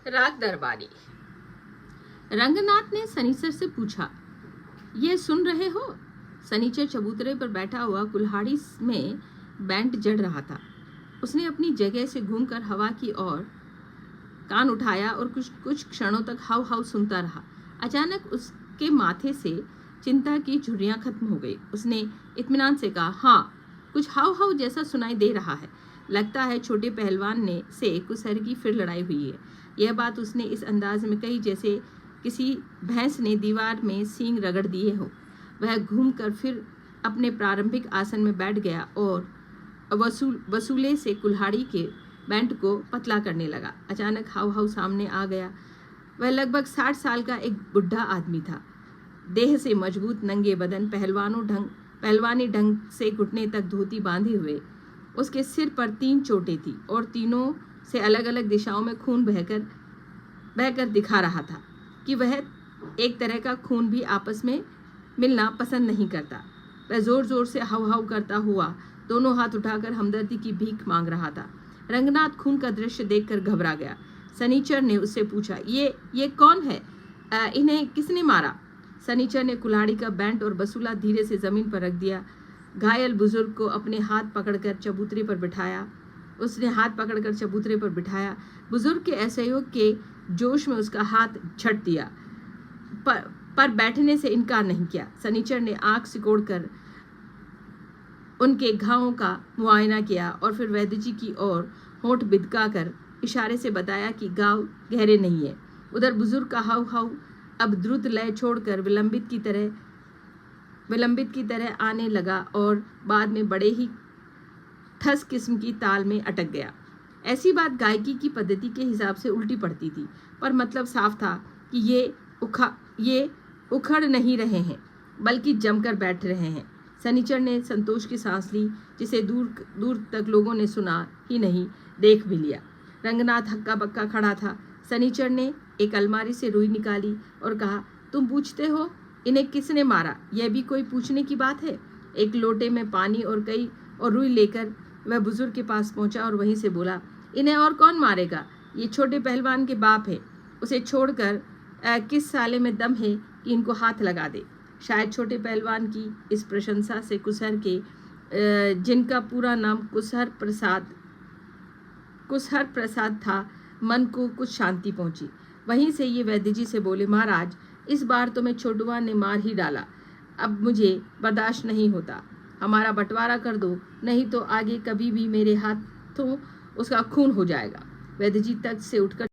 राग दरबारी। रंगनाथ ने सनीचर से पूछा, ये सुन रहे हो? सनीचर चबूतरे पर बैठा हुआ कुल्हाड़ी में बैंड जड़ रहा था। उसने अपनी जगह से घूमकर हवा की ओर कान उठाया और कुछ क्षणों तक हाउ हाउ सुनता रहा। अचानक उसके माथे से चिंता की झुर्रियां खत्म हो गई। उसने इत्मीनान से कहा, हाँ, कुछ हाउ हाउ जैसा सुनाई दे रहा है। लगता है छोटे पहलवान ने से कुसर की फिर लड़ाई हुई है। यह बात उसने इस अंदाज में कही जैसे किसी भैंस ने दीवार में सींग रगड़ दिए हो। वह घूमकर फिर अपने प्रारंभिक आसन में बैठ गया और वसूले से कुल्हाड़ी के बैंड को पतला करने लगा। अचानक हाउ हाउ सामने आ गया। वह लगभग 60 साल का एक बुढ़ा आदमी था। देह से मजबूत, नंगे बदन, पहलवानी ढंग से घुटने तक धोती बांधे हुए। उसके सिर पर 3 चोटें थी और तीनों से अलग अलग दिशाओं में खून बहकर दिखा रहा था कि वह एक तरह का खून भी आपस में मिलना पसंद नहीं करता। वह जोर जोर से हाउ हाउ करता हुआ दोनों हाथ उठाकर हमदर्दी की भीख मांग रहा था। रंगनाथ खून का दृश्य देखकर घबरा गया। सनीचर ने उससे पूछा, ये कौन है? इन्हें किसने मारा? सनीचर ने कुल्हाड़ी का बैंड और बसूला धीरे से जमीन पर रख दिया। घायल बुजुर्ग को अपने हाथ पकड़कर चबूतरे पर बिठाया। बुजुर्ग के असहयोग के जोश में उसका हाथ झट दिया, पर बैठने से इनकार नहीं किया। सनीचर ने आंख सिकोड़कर उनके घावों का मुआयना किया और फिर वैद्य जी की ओर होंठ बिदकाकर इशारे से बताया कि घाव गहरे नहीं है। उधर बुजुर्ग का हाउ हाउ अब द्रुत लय छोड़कर विलंबित की तरह आने लगा और बाद में बड़े ही ठस किस्म की ताल में अटक गया। ऐसी बात गायकी की पद्धति के हिसाब से उल्टी पड़ती थी, पर मतलब साफ था कि ये उखड़ नहीं रहे हैं, बल्कि जमकर बैठ रहे हैं। सनीचर ने संतोष की सांस ली, जिसे दूर दूर तक लोगों ने सुना ही नहीं, देख भी लिया। रंगनाथ हक्का बक्का खड़ा था। सनीचर ने एक अलमारी से रुई निकाली और कहा, तुम पूछते हो इन्हें किसने मारा? यह भी कोई पूछने की बात है? एक लोटे में पानी और रुई लेकर वह बुजुर्ग के पास पहुंचा और वहीं से बोला, इन्हें और कौन मारेगा? ये छोटे पहलवान के बाप है। उसे छोड़कर किस साले में दम है कि इनको हाथ लगा दे? शायद छोटे पहलवान की इस प्रशंसा से कुसहर के, जिनका पूरा नाम कुसहर प्रसाद था, मन को कुछ शांति पहुंची। वहीं से ये वैद्य जी से बोले, महाराज, इस बार तो मैं छोटुआ ने मार ही डाला। अब मुझे बर्दाश्त नहीं होता। हमारा बंटवारा कर दो, नहीं तो आगे कभी भी मेरे हाथों उसका खून हो जाएगा। वैद्य जी तख्त से उठकर